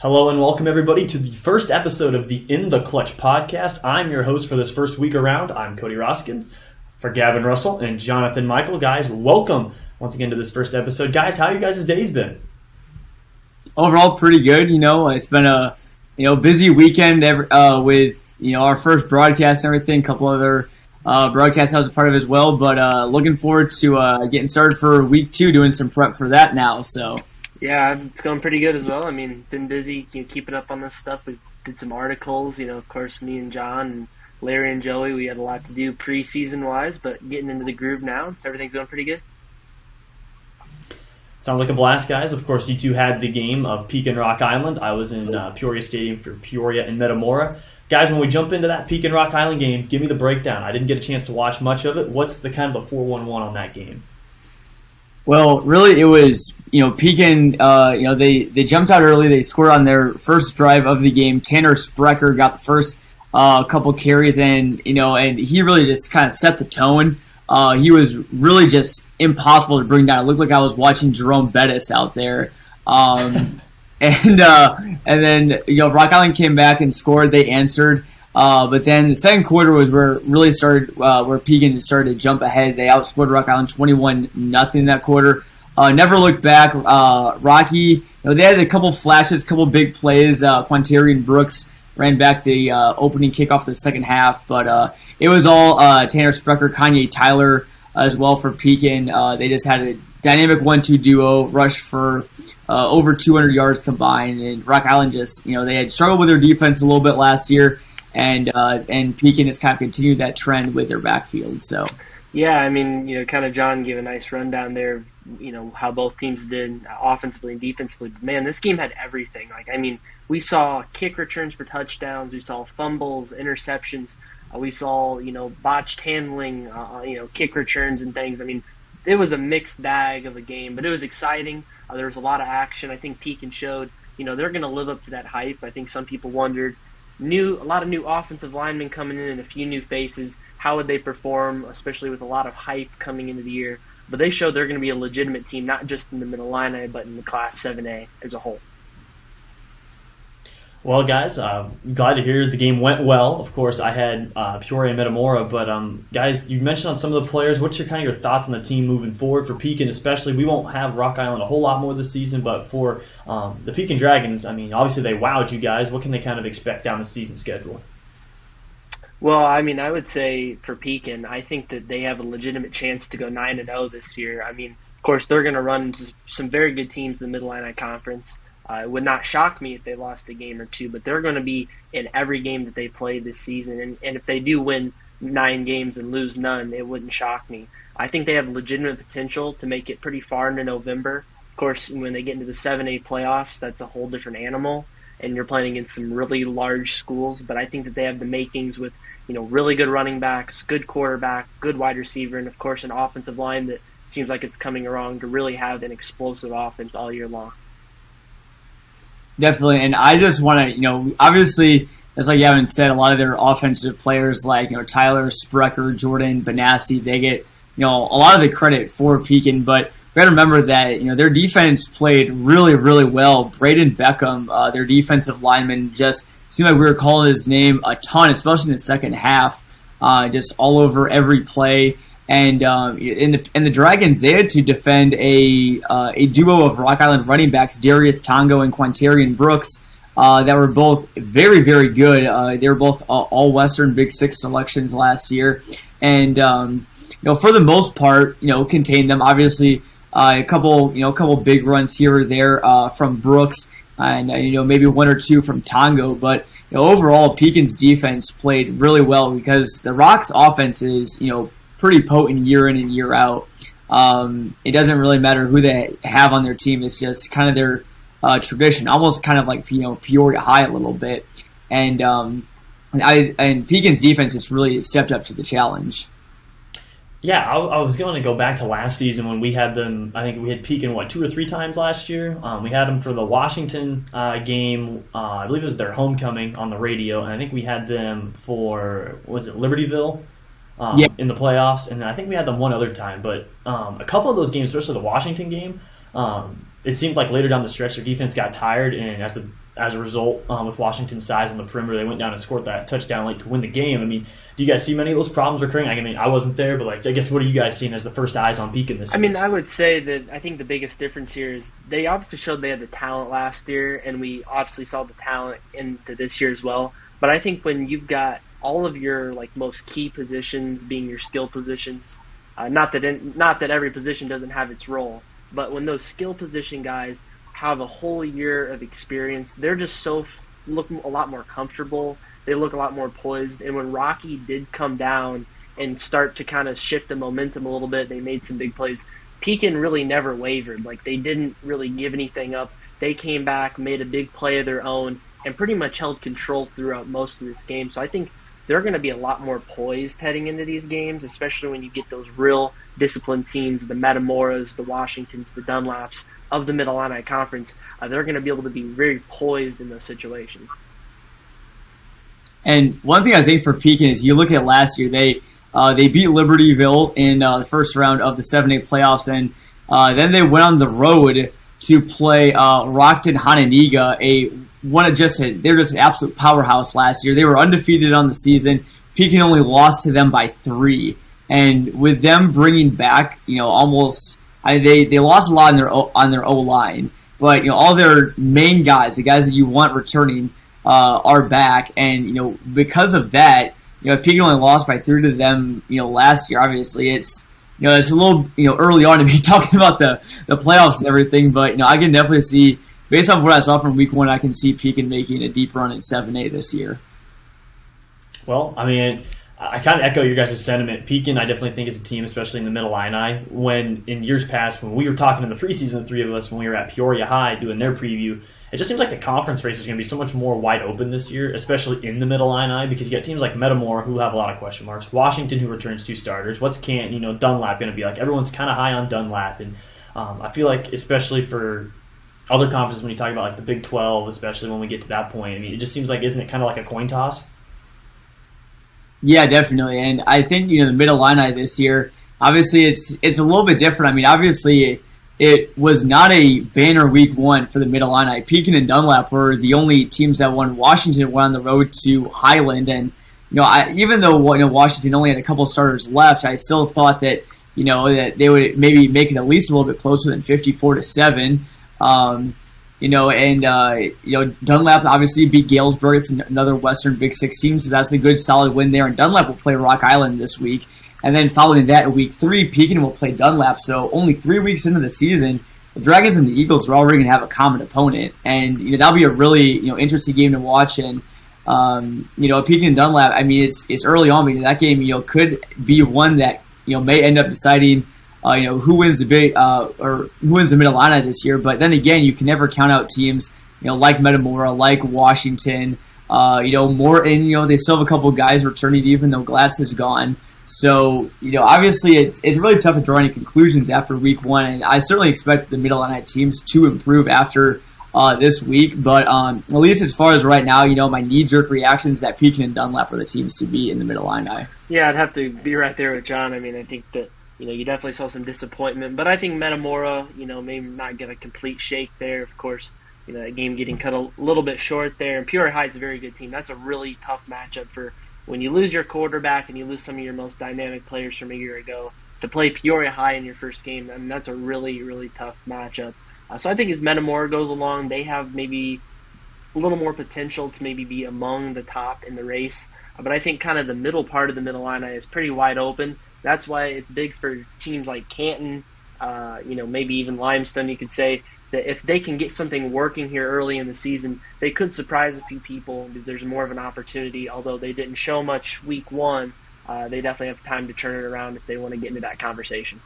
Hello and welcome everybody to the first episode of the In the Clutch podcast. I'm your host for this first week around. I'm Cody Roskins for Gavin Russell and Jonathan Michael. Guys, welcome once again to this first episode. Guys, how you guys' days been? Overall, pretty good. It's been a busy weekend with our first broadcast and everything. A couple other broadcasts I was a part of as well. But looking forward to getting started for week 2, doing some prep for that now. So. Yeah, it's going pretty good as well. I mean, been busy keeping up on this stuff. We did some articles, of course, me and John and Larry and Joey, we had a lot to do preseason-wise, but getting into the groove now, so everything's going pretty good. Sounds like a blast, guys. Of course, you two had the game of Pekin Rock Island. I was in Peoria Stadium for Peoria and Metamora. Guys, when we jump into that Pekin Rock Island game, give me the breakdown. I didn't get a chance to watch much of it. What's the kind of the 4-1-1 on that game? Well, really, it was, Pekin, they jumped out early. They scored on their first drive of the game. Tanner Sprecher got the first couple carries, and he really just kind of set the tone. He was really just impossible to bring down. It looked like I was watching Jerome Bettis out there. And then, Rock Island came back and scored. They answered. But then the second quarter was where it really started, where Pekin started to jump ahead. They outscored Rock Island 21-0 that quarter. Never looked back. Rocky, they had a couple flashes, couple big plays. Quantarian Brooks ran back the opening kickoff of the second half, but it was all Tanner Sprecher, Kanye Tyler as well for Pekin. They just had a dynamic 1-2 duo, rush for over 200 yards combined, and Rock Island just, they had struggled with their defense a little bit last year. And Pekin has kind of continued that trend with their backfield. So, yeah, I mean, kind of John gave a nice rundown there. How both teams did offensively and defensively. But man, this game had everything. We saw kick returns for touchdowns. We saw fumbles, interceptions. We saw botched handling, kick returns and things. I mean, it was a mixed bag of a game, but it was exciting. There was a lot of action. I think Pekin showed they're going to live up to that hype. I think some people wondered. A lot of new offensive linemen coming in and a few new faces. How would they perform, especially with a lot of hype coming into the year? But they showed they're going to be a legitimate team, not just in the Mid-Illini, but in the Class 7A as a whole. Well, guys, glad to hear the game went well. Of course, I had Peoria and Metamora, but guys, you mentioned on some of the players. What's your thoughts on the team moving forward for Pekin, especially? We won't have Rock Island a whole lot more this season, but for the Pekin Dragons, I mean, obviously they wowed you guys. What can they kind of expect down the season schedule? Well, I mean, I would say for Pekin, I think that they have a legitimate chance to go 9-0 this year. I mean, of course, they're going to run into some very good teams in the Mid-Illini Conference. It would not shock me if they lost a game or two, but they're going to be in every game that they play this season. And if they do win 9 games and lose none, it wouldn't shock me. I think they have legitimate potential to make it pretty far into November. Of course, when they get into the 7A playoffs, that's a whole different animal, and you're playing against some really large schools. But I think that they have the makings with, really good running backs, good quarterback, good wide receiver, and, of course, an offensive line that seems like it's coming around to really have an explosive offense all year long. Definitely, and I just want to, obviously, as like Gavin said, a lot of their offensive players like, Tyler, Sprecher, Jordan, Benassi, they get, a lot of the credit for Pekin, but we got to remember that, their defense played really, really well. Braden Beckham, their defensive lineman, just seemed like we were calling his name a ton, especially in the second half, just all over every play. And in the Dragons, they had to defend a duo of Rock Island running backs, Darius Tongo and Quantarian Brooks, that were both very, very good. They were both all-Western Big Six selections last year, and for the most part, contained them. Obviously, a couple big runs here or there from Brooks, and maybe one or two from Tongo, but. Overall, Pekin's defense played really well because the Rock's offense is, pretty potent year in and year out. It doesn't really matter who they have on their team. It's just kind of their tradition, almost kind of like Peoria High a little bit. And Pekin's defense just really stepped up to the challenge. Yeah, I was going to go back to last season when we had them. I think we had Pekin, 2 or 3 times last year. We had them for the Washington game. I believe it was their homecoming on the radio. And I think we had them for, Libertyville in the playoffs. And I think we had them one other time. But a couple of those games, especially the Washington game, it seemed like later down the stretch their defense got tired. And as the as a result, with Washington's size on the perimeter, they went down and scored that touchdown late to win the game. I mean, do you guys see many of those problems recurring? I mean, I wasn't there, but I guess what are you guys seeing as the first eyes on Pekin this year? I mean, I would say that I think the biggest difference here is they obviously showed they had the talent last year, and we obviously saw the talent into this year as well. But I think when you've got all of your most key positions being your skill positions, not that every position doesn't have its role, but when those skill position guys have a whole year of experience, they're just look a lot more comfortable. They look a lot more poised. And when Rocky did come down and start to kind of shift the momentum a little bit, they made some big plays. Pekin really never wavered. They didn't really give anything up. They came back, made a big play of their own, and pretty much held control throughout most of this game. So I think they're going to be a lot more poised heading into these games, especially when you get those real disciplined teams, the Metamoras, the Washingtons, the Dunlaps of the Mid-Illini Conference. They're going to be able to be very poised in those situations. And one thing I think for Pekin is you look at last year, they beat Libertyville in the first round of the 7A playoffs, and then they went on the road to play Rockton Hananiga, they're just an absolute powerhouse last year. They were undefeated on the season. Pekin only lost to them by 3, and with them bringing back, they lost a lot on their O line, but all their main guys, the guys that you want returning, are back, and because of that, if Pekin only lost by 3 to them, last year, obviously it's a little early on to be talking about the playoffs and everything, but I can definitely see, based on what I saw from week 1, I can see Pekin making a deep run in 7A this year. Well, I mean, I kind of echo your guys' sentiment. Pekin, I definitely think is a team, especially in the Mid-Illini. When in years past, when we were talking in the preseason, the three of us, when we were at Peoria High doing their preview, it just seems like the conference race is going to be so much more wide open this year, especially in the Mid-Illini, because you got teams like Metamora who have a lot of question marks, Washington who returns 2 starters, what's Canton, Dunlap going to be like? Everyone's kind of high on Dunlap, and I feel like especially for other conferences when you talk about the Big 12, especially when we get to that point, I mean, it just seems like, isn't it kind of like a coin toss? Yeah, definitely, and I think the Mid-Illini this year, obviously it's a little bit different. I mean, obviously it was not a banner week 1 for the Mid-Illini. Pekin and Dunlap were the only teams that won. Washington went on the road to Highland, and even though Washington only had a couple starters left, I still thought that that they would maybe make it at least a little bit closer than 54-7. Dunlap obviously beat Galesburg. It's another Western Big 6 team, so that's a good solid win there. And Dunlap will play Rock Island this week. And then following that, in week 3, Pekin will play Dunlap. So only 3 weeks into the season, the Dragons and the Eagles are already going to have a common opponent. And that'll be a really interesting game to watch. And Pekin and Dunlap, I mean, it's early on, because that game could be one that may end up deciding who wins the big or who wins the Mid-Illini this year. But then again, you can never count out teams like Metamora, like Washington, more, and they still have a couple of guys returning even though Glass is gone. So obviously it's really tough to draw any conclusions after week 1, and I certainly expect the Mid-Illini teams to improve after this week. But at least as far as right now, my knee-jerk reaction is that Pekin and Dunlap are the teams to beat in the Mid-Illini. Yeah, I'd have to be right there with John. I mean, I think that you definitely saw some disappointment, but I think Metamora, maybe not get a complete shake there. Of course, that game getting cut a little bit short there. And Peoria High is a very good team. That's a really tough matchup for when you lose your quarterback and you lose some of your most dynamic players from a year ago. To play Peoria High in your first game, I mean, that's a really, really tough matchup. So I think as Metamora goes along, they have maybe a little more potential to maybe be among the top in the race. But I think kind of the middle part of the Mid-Illini is pretty wide open. That's why it's big for teams like Canton, maybe even Limestone, you could say, that if they can get something working here early in the season, they could surprise a few people because there's more of an opportunity. Although they didn't show much week 1, they definitely have time to turn it around if they want to get into that conversation.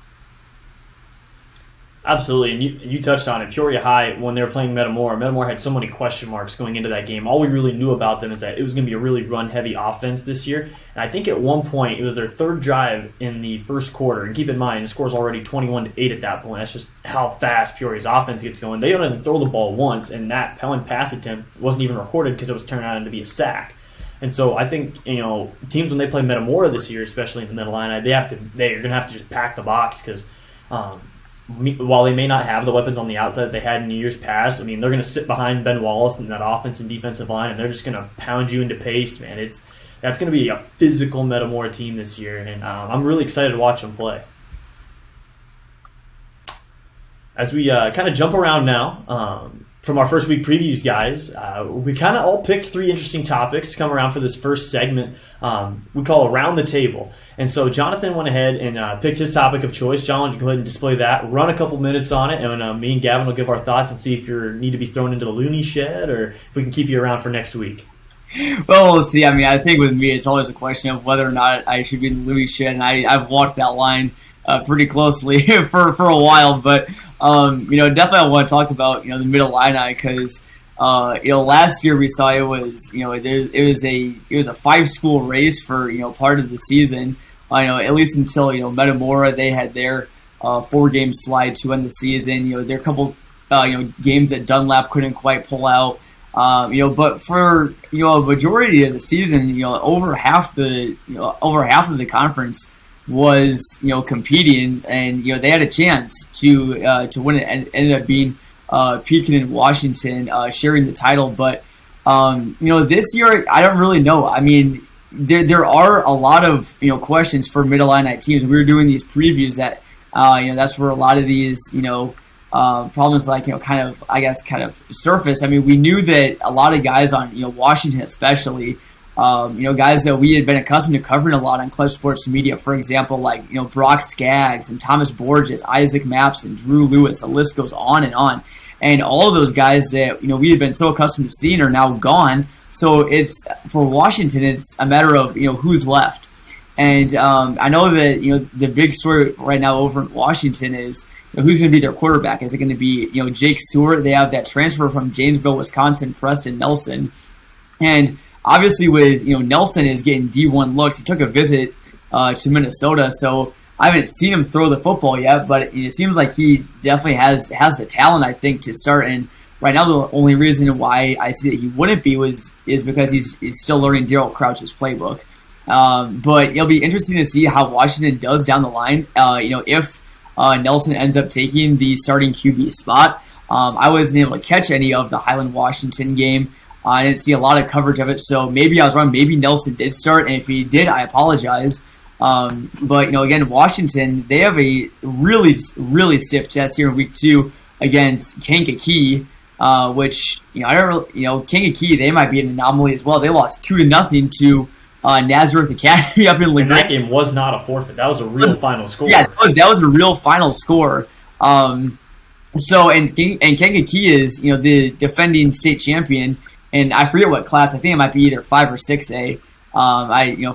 Absolutely, and you touched on it. Peoria High, when they were playing Metamora had so many question marks going into that game. All we really knew about them is that it was going to be a really run-heavy offense this year. And I think at one point, it was their 3rd drive in the first quarter. And keep in mind, the score's already 21-8 at that point. That's just how fast Peoria's offense gets going. They didn't throw the ball once, and that Pelham pass attempt wasn't even recorded because it was turned out to be a sack. And so I think, teams when they play Metamora this year, especially in the Mid-Illini, they're going to have to just pack the box because while they may not have the weapons on the outside that they had in years past, I mean, they're going to sit behind Ben Wallace and that offense and defensive line, and they're just going to pound you into paste, man. That's going to be a physical Metamora team this year, and I'm really excited to watch them play. As we kind of jump around now, from our first week previews, guys, we kind of all picked 3 interesting topics to come around for this first segment we call Around the Table. And so Jonathan went ahead and picked his topic of choice. John, why don't you go ahead and display that, run a couple minutes on it, and me and Gavin will give our thoughts and see if you need to be thrown into the loony shed or if we can keep you around for next week. Well, we'll see. I mean, I think with me, it's always a question of whether or not I should be in the loony shed, and I've walked that line pretty closely for a while, but definitely I want to talk about the Mid-Illini because last year we saw it was it was a 5-school race for part of the season. At least until Metamora, they had their 4-game slide to end the season. There are a couple games that Dunlap couldn't quite pull out. But for a majority of the season, over half of the conference was competing, and they had a chance to win it, and ended up being Pekin and Washington sharing the title. But this year I don't really know. I mean, there are a lot of questions for Mid-Illini teams. We were doing these previews that that's where a lot of these problems kind of surface. I mean, we knew that a lot of guys on Washington especially. Guys that we had been accustomed to covering a lot on Clutch Sports Media, for example, like Brock Skaggs and Thomas Borges, Isaac Maps, and Drew Lewis. The list goes on, and all of those guys that we had been so accustomed to seeing are now gone. So it's for Washington, it's a matter of who's left. And I know that the big story right now over in Washington is who's going to be their quarterback. Is it going to be Jake Stewart? They have that transfer from Janesville, Wisconsin, Preston Nelson, and obviously, with Nelson is getting D1 looks. He took a visit to Minnesota, so I haven't seen him throw the football yet. But it seems like he definitely has the talent, I think, to start. And right now, the only reason why I see that he wouldn't be is because he's still learning Darryl Crouch's playbook. But it'll be interesting to see how Washington does down the line. If Nelson ends up taking the starting QB spot. I wasn't able to catch any of the Highland Washington game. I didn't see a lot of coverage of it, so maybe I was wrong. Maybe Nelson did start, and if he did, I apologize. But again, Washington, they have a really, really stiff test here in week 2 against Kankakee, which I don't really, Kankakee, they might be an anomaly as well. They lost 2-0 to Nazareth Academy up in LaGrange. And that game was not a forfeit. That was a real final score. Yeah, that was a real final score. So Kankakee is the defending state champion. And I forget what class. I think it might be either 5 or 6A.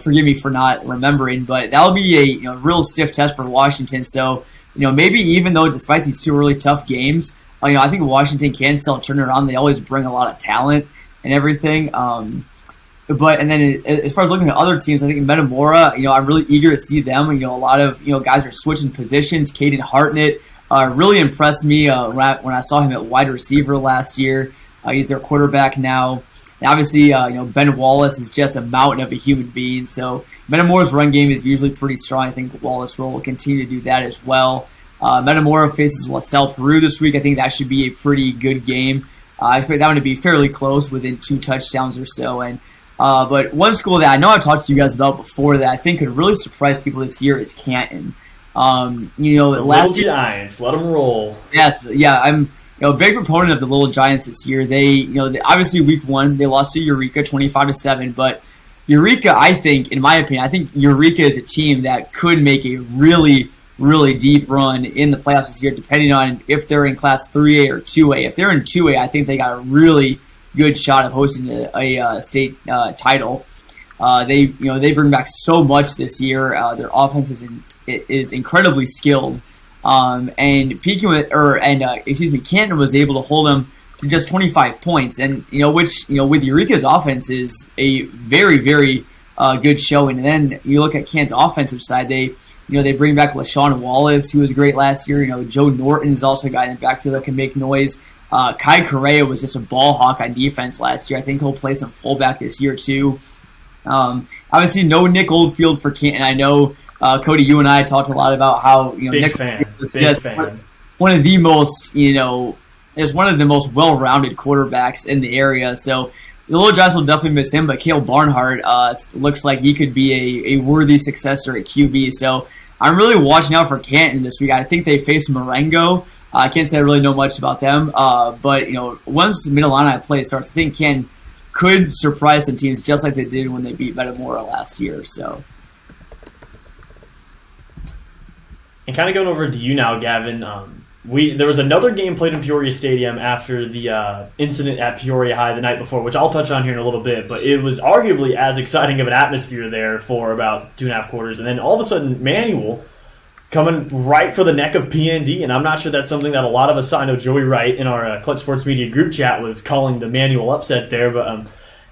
Forgive me for not remembering, but that'll be a real stiff test for Washington. So maybe even though despite these 2 really tough games, I think Washington can still turn it around. They always bring a lot of talent and everything. But then as far as looking at other teams, I think Metamora, I'm really eager to see them. A lot of guys are switching positions. Caden Hartnett really impressed me when I saw him at wide receiver last year. He's their quarterback now. And obviously, Ben Wallace is just a mountain of a human being. So Metamora's run game is usually pretty strong. I think Wallace will continue to do that as well. Metamora faces LaSalle Peru this week. I think that should be a pretty good game. I expect that one to be fairly close, within 2 touchdowns or so. And but one school that I know I've talked to you guys about before that I think could really surprise people this year is Canton. Little Giants, let them roll. Yes, yeah, I'm. A big proponent of the Little Giants this year. They obviously week 1 they lost to Eureka 25-7, but Eureka, in my opinion, Eureka is a team that could make a really, really deep run in the playoffs this year, depending on if they're in Class 3A or 2A. If they're in 2A, I think they got a really good shot of hosting a state title. They bring back so much this year. Their offense is incredibly skilled. And Canton was able to hold them to just 25 points, and which with Eureka's offense is a very, very good showing. And then you look at Canton's offensive side, they bring back LaShawn Wallace, who was great last year. Joe Norton is also a guy in the backfield that can make noise. Kai Correa was just a ball hawk on defense last year. I think he'll play some fullback this year too. Obviously, no Nick Oldfield for Canton. I know. Cody, you and I talked a lot about how Nick fan. one of the most, is one of the most well-rounded quarterbacks in the area. So the Little Giants will definitely miss him, but Cale Barnhart looks like he could be a worthy successor at QB. So I'm really watching out for Canton this week. I think they face Marengo. I can't say I really know much about them, but once Mid-Illini play starts, I think Canton could surprise some teams just like they did when they beat Metamora last year. So. And kind of going over to you now, Gavin. There was another game played in Peoria Stadium after the incident at Peoria High the night before, which I'll touch on here in a little bit, but it was arguably as exciting of an atmosphere there for about 2.5 quarters. And then all of a sudden, Manual coming right for the neck of PND, and I'm not sure that's something that a lot of us saw. I know Joey Wright in our Clutch Sports Media group chat was calling the Manual upset there, but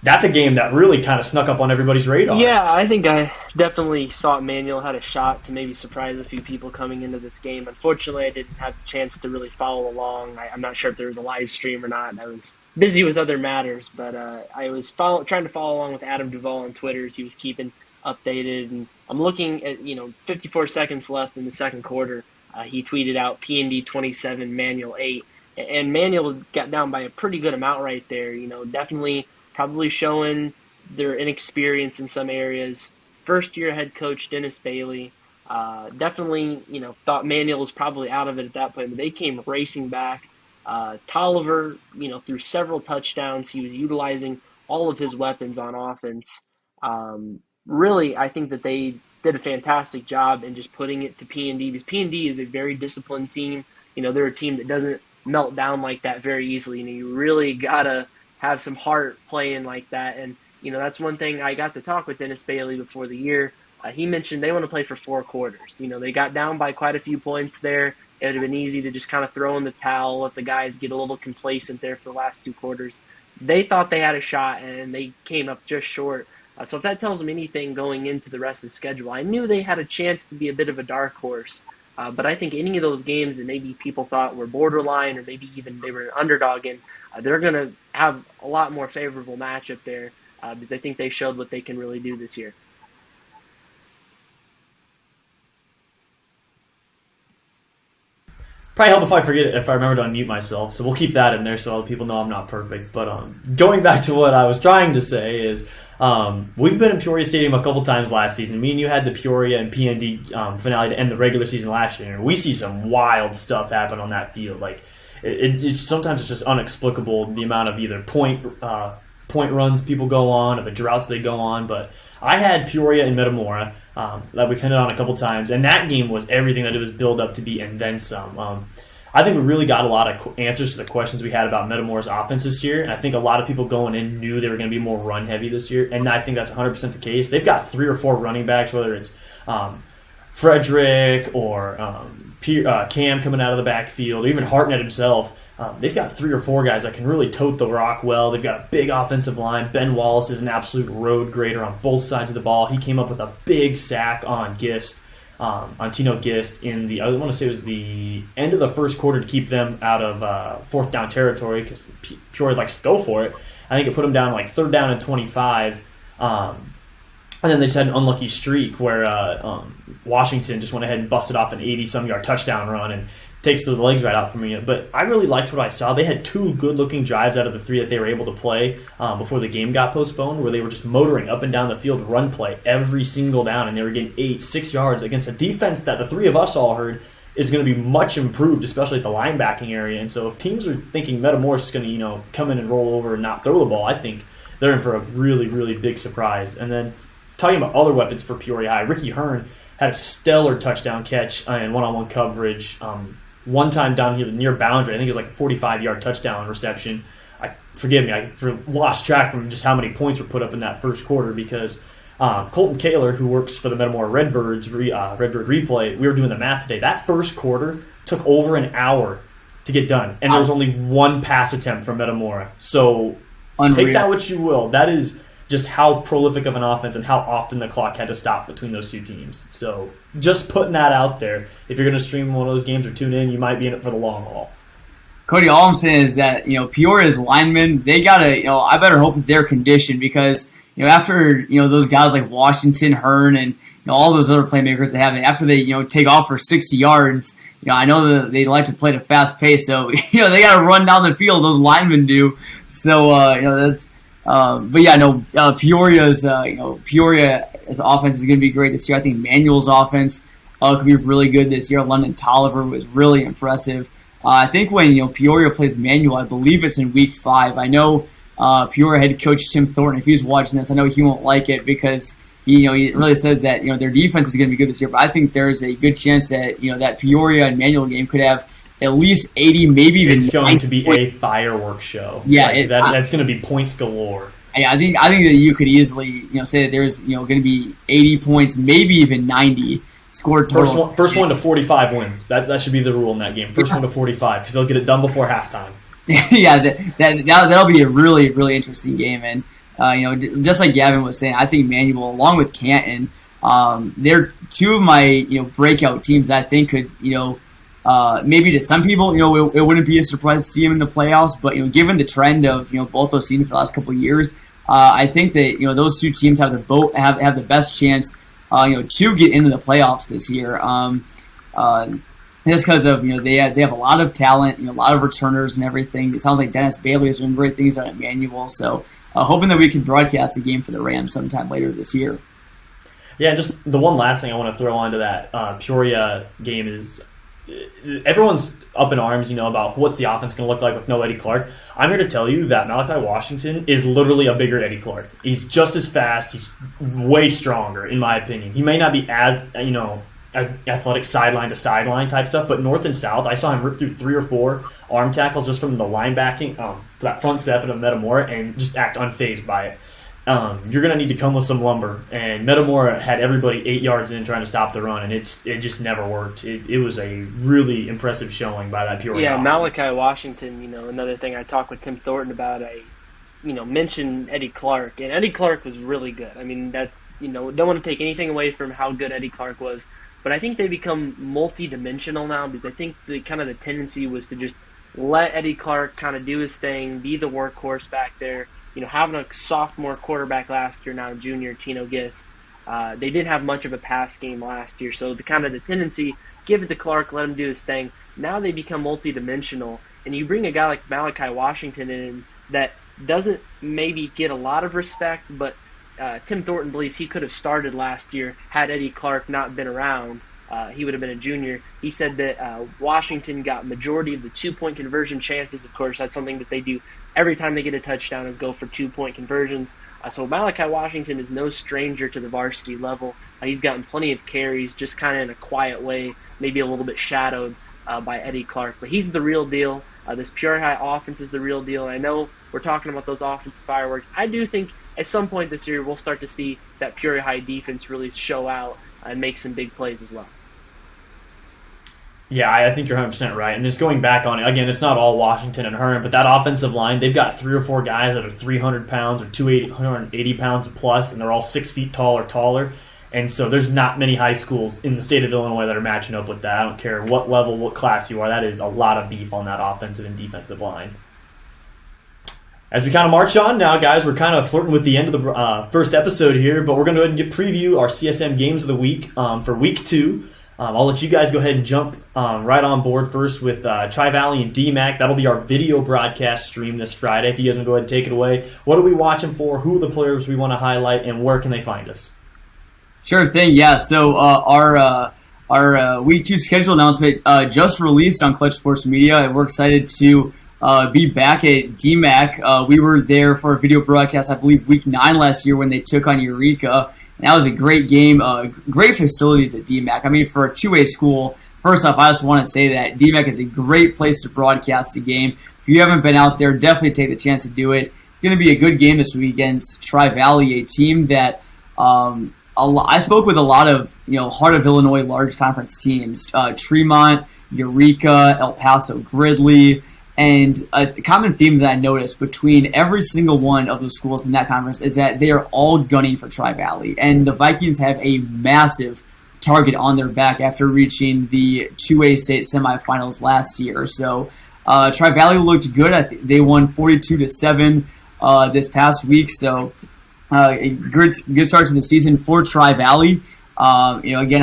that's a game that really kind of snuck up on everybody's radar. Yeah, I think I definitely thought Manual had a shot to maybe surprise a few people coming into this game. Unfortunately, I didn't have a chance to really follow along. I'm not sure if there was a live stream or not. I was busy with other matters, but I was trying to follow along with Adam Duvall on Twitter as he was keeping updated. And I'm looking at 54 seconds left in the second quarter. He tweeted out PND 27, Manual 8, and Manual got down by a pretty good amount right there. Definitely. Probably showing their inexperience in some areas. First-year head coach Dennis Bailey definitely, thought Manual was probably out of it at that point, but they came racing back. Tolliver, threw several touchdowns. He was utilizing all of his weapons on offense. Really, I think that they did a fantastic job in just putting it to PND, because PND is a very disciplined team. They're a team that doesn't melt down like that very easily. You really got to have some heart playing like that. And, that's one thing. I got to talk with Dennis Bailey before the year. He mentioned they want to play for 4 quarters. They got down by quite a few points there. It would have been easy to just kind of throw in the towel, let the guys get a little complacent there for the last 2 quarters. They thought they had a shot, and they came up just short. So if that tells them anything going into the rest of the schedule, I knew they had a chance to be a bit of a dark horse. But I think any of those games that maybe people thought were borderline or maybe even they were an underdog in, they're going to have a lot more favorable matchup there because I think they showed what they can really do this year. Probably help if I remember to unmute myself, so we'll keep that in there so other people know I'm not perfect. But going back to what I was trying to say is we've been in Peoria Stadium a couple times last season. Me and you had the Peoria and PND finale to end the regular season last year, and we see some wild stuff happen on that field. Like sometimes it's just inexplicable the amount of either point runs people go on or the droughts they go on. But I had Peoria and Metamora that we've hinted on a couple times, and that game was everything that it was built up to be and then some. I think we really got a lot of answers to the questions we had about Metamora's offense this year, and I think a lot of people going in knew they were going to be more run-heavy this year, and I think that's 100% the case. They've got 3 or 4 running backs, whether it's Frederick or Cam coming out of the backfield, or even Hartnett himself. They've got 3 or 4 guys that can really tote the rock well. They've got a big offensive line. Ben Wallace is an absolute road grader on both sides of the ball. He came up with a big sack on Gist, on Tino Gist I want to say it was the end of the first quarter to keep them out of 4th down territory because Peoria likes to go for it. I think it put them down like 3rd down and 25. And then they just had an unlucky streak where Washington just went ahead and busted off an 80-some yard touchdown run and takes the legs right out from me. But I really liked what I saw. They had 2 good-looking drives out of the 3 that they were able to play before the game got postponed, where they were just motoring up and down the field run play every single down, and they were getting 8-6 yards against a defense that the 3 of us all heard is going to be much improved, especially at the linebacking area. And so if teams are thinking Metamora is going to come in and roll over and not throw the ball, I think they're in for a really, really big surprise. And then talking about other weapons for Peoria High, Ricky Hearn had a stellar touchdown catch and one-on-one coverage. One time down here near boundary, I think it was like a 45-yard touchdown reception. Forgive me, I lost track from just how many points were put up in that first quarter because Colton Kaler, who works for the Metamora Redbirds, Redbird Replay, we were doing the math today. That first quarter took over an hour to get done, and there was only 1 pass attempt from Metamora. So take that what you will. That is just how prolific of an offense and how often the clock had to stop between those 2 teams. So just putting that out there. If you're going to stream one of those games or tune in, you might be in it for the long haul. Cody, all I'm saying is that, Peoria's linemen, they got to, I better hope that they're conditioned because, after, those guys like Washington, Hearn, and all those other playmakers they have, after they, take off for 60 yards, I know that they like to play at a fast pace, so they got to run down the field. Those linemen do. So that's. But yeah, no. Peoria's offense is going to be great this year. I think Manuel's offense could be really good this year. London Tolliver was really impressive. I think when Peoria plays Manuel, I believe it's in week 5. I know Peoria head coach Tim Thornton. If he's watching this, I know he won't like it because he really said that their defense is going to be good this year. But I think there's a good chance that that Peoria and Manuel game could have at least 80, maybe even. It's going to be a fireworks show. Yeah, that's going to be points galore. Yeah, I think that you could easily say that there's going to be 80 points, maybe even 90 scored total. First one to 45 wins. That should be the rule in that game. First one to 45 because they'll get it done before halftime. Yeah, that'll be a really, really interesting game. And just like Gavin was saying, I think Manuel, along with Canton, they're two of my breakout teams that I think could maybe to some people it wouldn't be a surprise to see them in the playoffs. But given the trend of both those teams for the last couple of years, I think that those two teams have the best chance to get into the playoffs this year. Just because of they have a lot of talent, a lot of returners and everything. It sounds like Dennis Bailey is doing great things on Emmanuel. So hoping that we can broadcast a game for the Rams sometime later this year. Yeah, just the one last thing I want to throw onto that Peoria game is everyone's up in arms, about what's the offense going to look like with no Eddie Clark. I'm here to tell you that Malachi Washington is literally a bigger Eddie Clark. He's just as fast. He's way stronger, in my opinion. He may not be as, athletic sideline to sideline type stuff, but north and south, I saw him rip through 3 or 4 arm tackles just from the linebacking, that front seven of Metamora, and just act unfazed by it. You're going to need to come with some lumber, and Metamora had everybody 8 yards in trying to stop the run, and it just never worked. It was a really impressive showing by that Peoria offense. Malachi Washington, another thing I talked with Tim Thornton about, I mentioned Eddie Clark, and Eddie Clark was really good. I mean, don't want to take anything away from how good Eddie Clark was, but I think they become multi-dimensional now because I think the tendency was to just let Eddie Clark kind of do his thing, be the workhorse back there. Having a sophomore quarterback last year, now junior, Tino Gist, they didn't have much of a pass game last year, so the tendency, give it to Clark, let him do his thing. Now they become multi-dimensional, and you bring a guy like Malachi Washington in that doesn't maybe get a lot of respect, but Tim Thornton believes he could have started last year had Eddie Clark not been around. He would have been a junior. He said that Washington got majority of the 2-point conversion chances. Of course, that's something that they do every time they get a touchdown is go for 2-point conversions. So Malachi Washington is no stranger to the varsity level. He's gotten plenty of carries, just kind of in a quiet way, maybe a little bit shadowed by Eddie Clark. But he's the real deal. This Peoria High offense is the real deal. And I know we're talking about those offensive fireworks. I do think at some point this year we'll start to see that Peoria High defense really show out and make some big plays as well. Yeah, I think you're 100% right. And just going back on it, again, it's not all Washington and Hearn, but that offensive line, they've got 3 or 4 guys that are 300 pounds or 280 pounds plus, and they're all 6 feet tall or taller. And so there's not many high schools in the state of Illinois that are matching up with that. I don't care what level, what class you are. That is a lot of beef on that offensive and defensive line. As we kind of march on now, guys, we're kind of flirting with the end of the first episode here, but we're going to go ahead and preview our CSM games of the week for week 2. I'll let you guys go ahead and jump right on board first with Tri-Valley and DMAC. That'll be our video broadcast stream this Friday. If you guys want to go ahead and take it away. What are we watching for? Who are the players we want to highlight? And where can they find us? Sure thing, yeah. So our Week 2 schedule announcement just released on Clutch Sports Media, and we're excited to be back at DMAC. We were there for a video broadcast, I believe, Week 9 last year when they took on Eureka. And that was a great game, great facilities at DMAC. I mean, for a 2A school, first off, I just want to say that DMAC is a great place to broadcast the game. If you haven't been out there, definitely take the chance to do it. It's going to be a good game this week against Tri-Valley, a team that I spoke with a lot of, Heart of Illinois large conference teams, Tremont, Eureka, El Paso, Gridley. And a common theme that I noticed between every single one of the schools in that conference is that they are all gunning for Tri-Valley. And the Vikings have a massive target on their back after reaching the 2A state semifinals last year. So Tri-Valley looked good. They won 42-7 this past week. So a good start to the season for Tri-Valley. Again,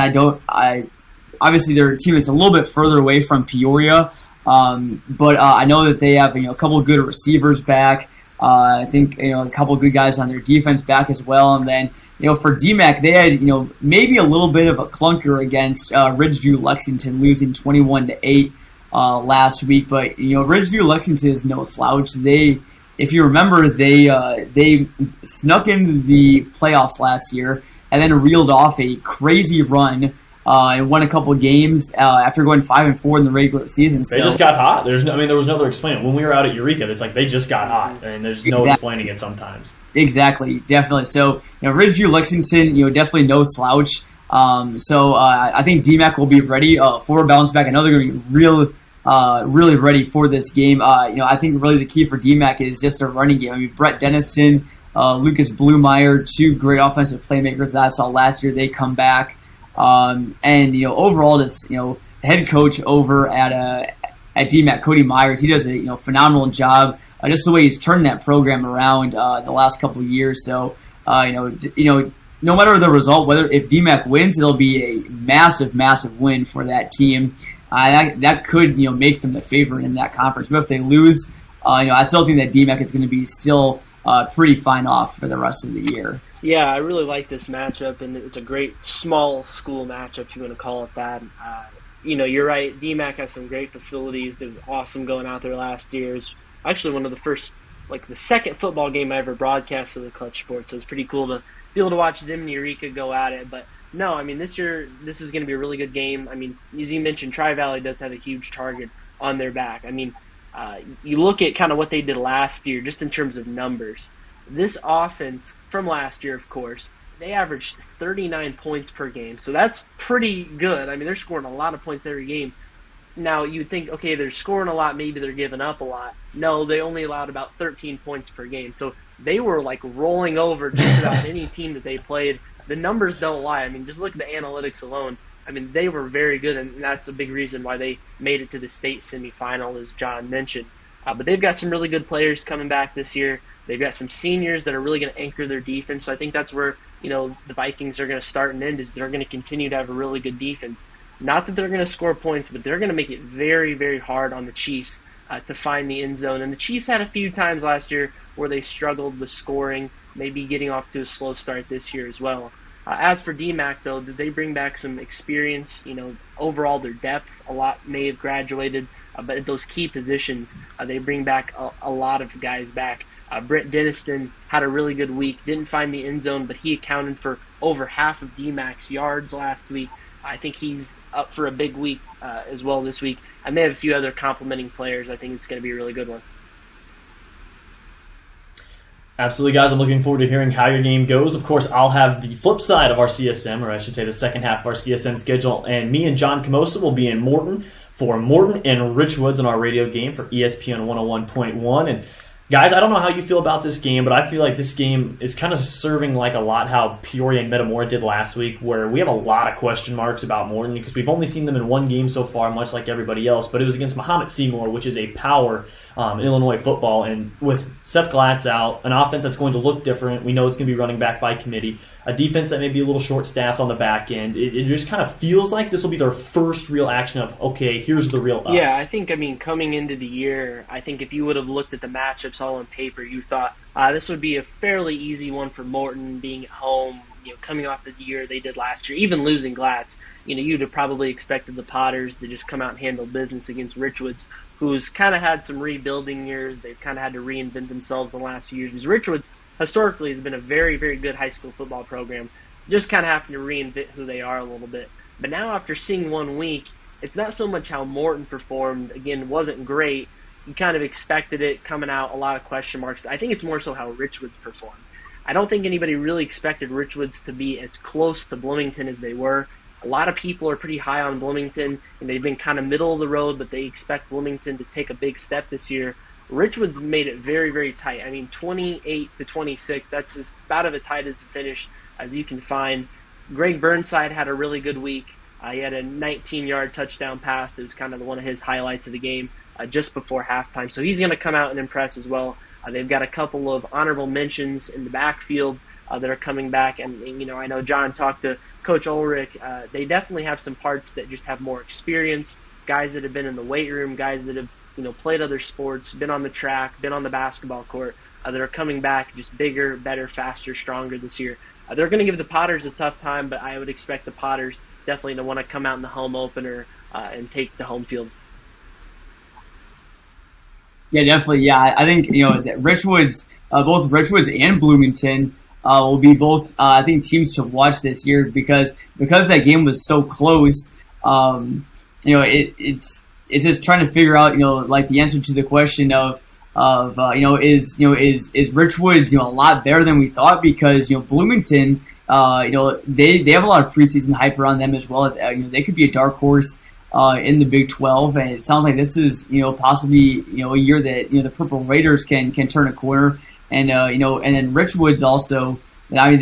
obviously their team is a little bit further away from Peoria, but I know that they have a couple of good receivers back. I think a couple of good guys on their defense back as well, and then for DMAC they had maybe a little bit of a clunker against Ridgeview Lexington, losing 21-8 last week. But Ridgeview Lexington is no slouch. If you remember, they snuck into the playoffs last year and then reeled off a crazy run and won a couple of games after going 5-4 in the regular season. They just got hot. There was no other explaining. When we were out at Eureka, it's like they just got hot, and there's no explaining it sometimes. Exactly, definitely. So Ridgeview Lexington, definitely no slouch. So I think DMAC will be ready for a bounce back. I know they're going to be really ready for this game. I think really the key for DMAC is just a running game. I mean, Brett Denniston, Lucas Blumeyer, two great offensive playmakers that I saw last year. They come back. And overall, just the head coach over at DMAC, Cody Myers, he does a phenomenal job. Just the way he's turned that program around the last couple of years. So no matter the result, if DMAC wins, it'll be a massive win for that team. That could make them the favorite in that conference. But if they lose, I still think that DMAC is going to be still pretty fine off for the rest of the year. Yeah, I really like this matchup, and it's a great small school matchup, if you want to call it that. You're right. DMAC has some great facilities. They were awesome going out there last year. It was actually one of the first, the second football game I ever broadcast of the Clutch Sports. So it's pretty cool to be able to watch them and Eureka go at it. But no, I mean, this year, this is going to be a really good game. I mean, as you mentioned, Tri-Valley does have a huge target on their back. I mean, you look at kind of what they did last year, just in terms of numbers. This offense from last year, of course, they averaged 39 points per game. So that's pretty good. I mean, they're scoring a lot of points every game. Now, you'd think, okay, they're scoring a lot, maybe they're giving up a lot. No, they only allowed about 13 points per game. So they were, rolling over just about any team that they played. The numbers don't lie. I mean, just look at the analytics alone. I mean, they were very good, and that's a big reason why they made it to the state semifinal, as John mentioned. But they've got some really good players coming back this year. They've got some seniors that are really going to anchor their defense. So I think that's where, the Vikings are going to start and end, is they're going to continue to have a really good defense. Not that they're going to score points, but they're going to make it very, very hard on the Chiefs to find the end zone. And the Chiefs had a few times last year where they struggled with scoring, maybe getting off to a slow start this year as well. As for DMAC, though, did they bring back some experience? Overall, their depth, a lot may have graduated, but at those key positions, they bring back a lot of guys back. Brett Denniston had a really good week, didn't find the end zone, but he accounted for over half of DMAC's yards last week. I think he's up for a big week as well this week. I may have a few other complimenting players. I think it's going to be a really good one. Absolutely, guys. I'm looking forward to hearing how your game goes. Of course, I'll have the flip side of our CSM, or I should say the second half of our CSM schedule, and me and John Camosa will be in Morton for Morton and Richwoods on our radio game for ESPN 101.1. And guys, I don't know how you feel about this game, but I feel like this game is kind of serving a lot how Peoria and Metamora did last week, where we have a lot of question marks about Morton because we've only seen them in one game so far, much like everybody else, but it was against Mahomet Seymour, which is a power in Illinois football. And with Seth Glatz out, an offense that's going to look different, we know it's going to be running back by committee, a defense that may be a little short-staffed on the back end, it just kind of feels like this will be their first real action of, okay, here's the real us. Yeah, I think, coming into the year, I think if you would have looked at the matchups all on paper, you thought this would be a fairly easy one for Morton, being at home, coming off the year they did last year, even losing Glatz. You'd have probably expected the Potters to just come out and handle business against Richwoods, who's kind of had some rebuilding years. They've kind of had to reinvent themselves in the last few years. Because Richwoods historically has been a very, very good high school football program, just kind of having to reinvent who they are a little bit. But now after seeing 1 week, it's not so much how Morton performed. Again, wasn't great. You kind of expected it coming out, a lot of question marks. I think it's more so how Richwoods performed. I don't think anybody really expected Richwoods to be as close to Bloomington as they were. A lot of people are pretty high on Bloomington, and they've been kind of middle of the road, but they expect Bloomington to take a big step this year. Richwoods made it very, very tight. 28-26, that's about as tight as a finish as you can find. Greg Burnside had a really good week. He had a 19-yard touchdown pass. It was kind of one of his highlights of the game just before halftime. So he's going to come out and impress as well. They've got a couple of honorable mentions in the backfield. that are coming back. And I know John talked to Coach Ulrich. They definitely have some parts that just have more experience, guys that have been in the weight room, guys that have played other sports, been on the track, been on the basketball court, that are coming back just bigger, better, faster, stronger this year. They're going to give the Potters a tough time, but I would expect the Potters definitely to want to come out in the home opener and take the home field. Yeah, definitely. Yeah, I think that Richwoods, both Richwoods and Bloomington, will be both I think teams to watch this year because that game was so close. It's just trying to figure out like the answer to the question of is Richwoods a lot better than we thought, because Bloomington they have a lot of preseason hype around them as well. They could be a dark horse in the Big 12, and it sounds like this is possibly a year that the Purple Raiders can turn a corner, and and then Richwoods also. I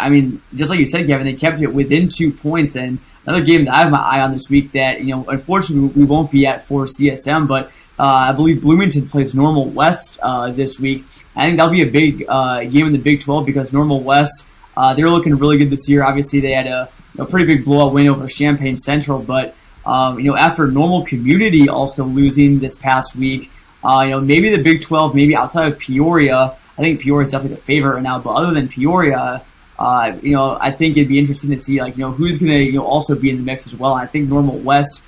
mean, just like you said, Gavin, they kept it within 2 points. And another game that I have my eye on this week that unfortunately we won't be at for CSM, but I believe Bloomington plays Normal West this week. I think that'll be a big game in the Big 12 because Normal West they're looking really good this year. Obviously, they had a pretty big blowout win over Champaign Central, but after Normal Community also losing this past week, maybe the Big 12, maybe outside of Peoria. I think Peoria is definitely the favorite right now, but other than Peoria, I think it'd be interesting to see who's going to also be in the mix as well. I think Normal West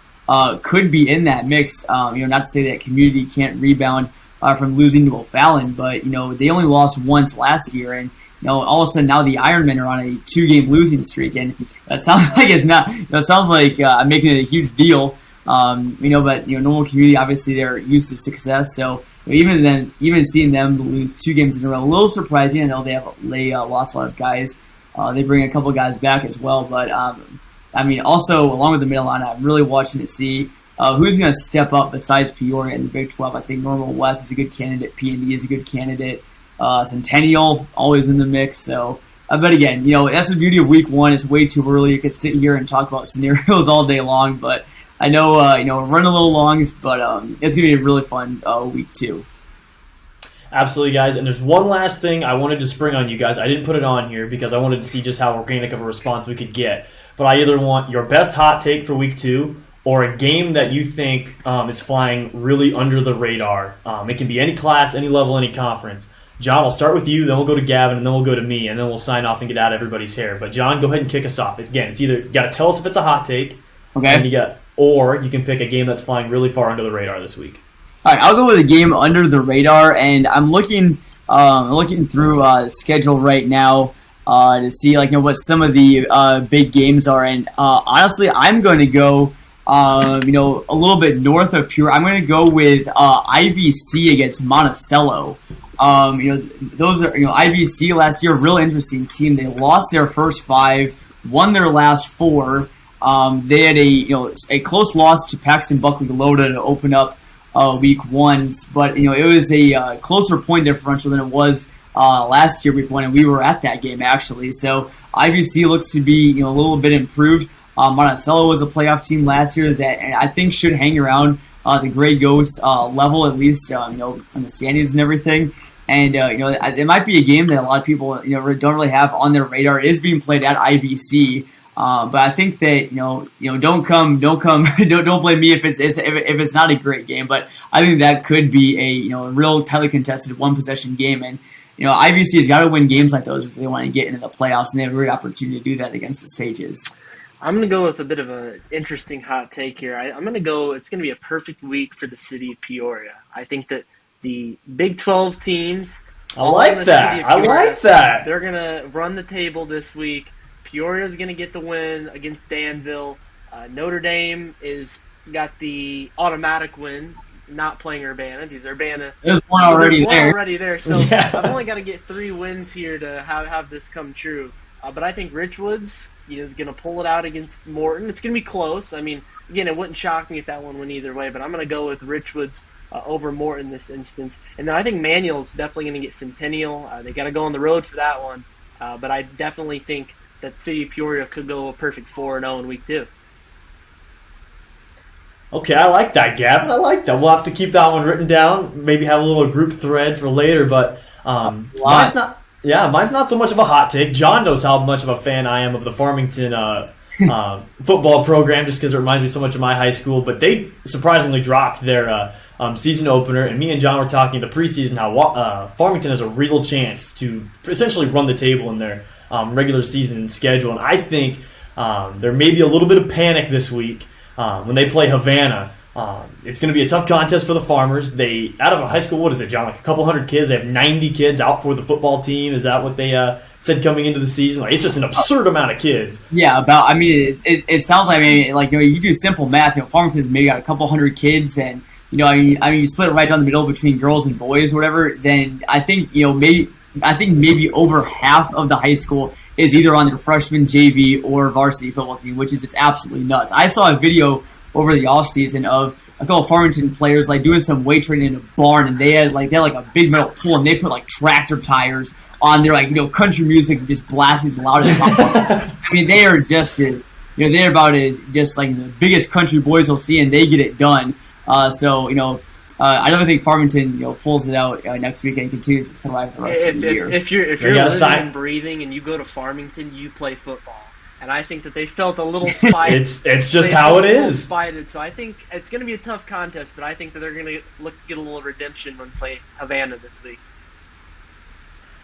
could be in that mix. Not to say that Community can't rebound from losing to O'Fallon, but they only lost once last year, and all of a sudden now the Ironmen are on a 2-game losing streak, and that sounds like it's not. That sounds like I'm making it a huge deal. But Normal Community, obviously they're used to success, so. Even seeing them lose 2 games in a row, a little surprising. I know they lost a lot of guys. They bring a couple guys back as well. But, also, along with the Mid-Illini, I'm really watching to see who's going to step up besides Peoria in the Big 12. I think Normal West is a good candidate. P&D is a good candidate. Centennial, always in the mix. So, but again, that's the beauty of Week 1. It's way too early. You could sit here and talk about scenarios all day long, but I know, we're running a little long, but it's going to be a really fun week 2. Absolutely, guys. And there's one last thing I wanted to spring on you guys. I didn't put it on here because I wanted to see just how organic of a response we could get. But I either want your best hot take for week 2 or a game that you think is flying really under the radar. It can be any class, any level, any conference. John, I'll start with you, then we'll go to Gavin, and then we'll go to me, and then we'll sign off and get out of everybody's hair. But John, go ahead and kick us off. Again, it's either you got to tell us if it's a hot take, okay, or you can pick a game that's flying really far under the radar this week. All right, I'll go with a game under the radar, and I'm looking through the schedule right now to see what some of the big games are. And honestly, I'm going to go a little bit north of Pure. I'm going to go with IVC against Monticello. Those are IVC last year, real interesting team. They lost their first 5, won their last 4. They had a close loss to Paxton Buckley Loda to open up week 1, but it was a closer point differential than it was last year week 1, and we were at that game actually. So IVC looks to be a little bit improved. Monticello was a playoff team last year that I think should hang around the Grey Ghost level, at least on the standings and everything. And it might be a game that a lot of people don't really have on their radar. It is being played at IVC. But I think that don't blame me if it's not a great game. But I think that could be a real tightly contested 1-possession game, and IVC has got to win games like those if they want to get into the playoffs, and they have a great opportunity to do that against the Sages. I'm going to go with a bit of an interesting hot take here. I'm going to go. It's going to be a perfect week for the city of Peoria. I think that the Big 12 teams. I like that. They're going to run the table this week. Peoria's going to get the win against Danville. Notre Dame got the automatic win, not playing Urbana, because Urbana. There's one already there. So yeah. I've only got to get 3 wins here to have this come true. But I think Richwoods is going to pull it out against Morton. It's going to be close. I mean, again, it wouldn't shock me if that one went either way, but I'm going to go with Richwoods over Morton in this instance. And then I think Manual's definitely going to get Centennial. They got to go on the road for that one. But I definitely think that City of Peoria could go a perfect 4-0 in week 2. Okay, I like that, Gavin. I like that. We'll have to keep that one written down. Maybe have a little group thread for later. But Yeah, mine's not so much of a hot take. John knows how much of a fan I am of the Farmington football program, just because it reminds me so much of my high school. But they surprisingly dropped their season opener, and me and John were talking the preseason how Farmington has a real chance to essentially run the table in their regular season schedule. And I think there may be a little bit of panic this week when they play Havana. It's going to be a tough contest for the Farmers. They, out of a high school, what is it, John? Like a couple hundred kids. They have 90 kids out for the football team. Is that what they said coming into the season? Like, it's just an absurd amount of kids. Yeah, it sounds like, you do simple math. Farmington's maybe got a couple hundred kids, and you split it right down the middle between girls and boys, or whatever. Then I think maybe over half of the high school is either on their freshman JV or varsity football team, which is just absolutely nuts. I saw a video over the offseason of a couple of Farmington players like doing some weight training in a barn, and they had a big metal pool, and they put like tractor tires on their country music and just blast as loud as possible. They are just they're about as just like the biggest country boys you'll see, and they get it done. I don't think Farmington pulls it out next week and continues to thrive the rest of the year. If you're living and breathing and you go to Farmington, you play football. And I think that they felt a little spited. It's just how it is. Spited. So I think it's going to be a tough contest, but I think that they're going to get a little redemption when they play Havana this week.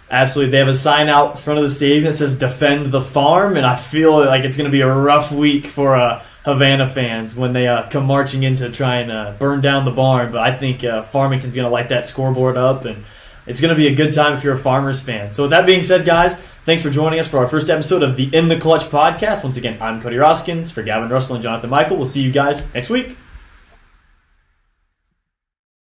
Absolutely. They have a sign out front of the stadium that says "Defend the Farm," and I feel like it's going to be a rough week for Havana fans when they come marching in to try and burn down the barn. But I think Farmington's going to light that scoreboard up, and it's going to be a good time if you're a Farmers fan. So with that being said, guys, thanks for joining us for our first episode of the In the Clutch podcast. Once again, I'm Cody Roskins. For Gavin Russell and Jonathan Michael, we'll see you guys next week.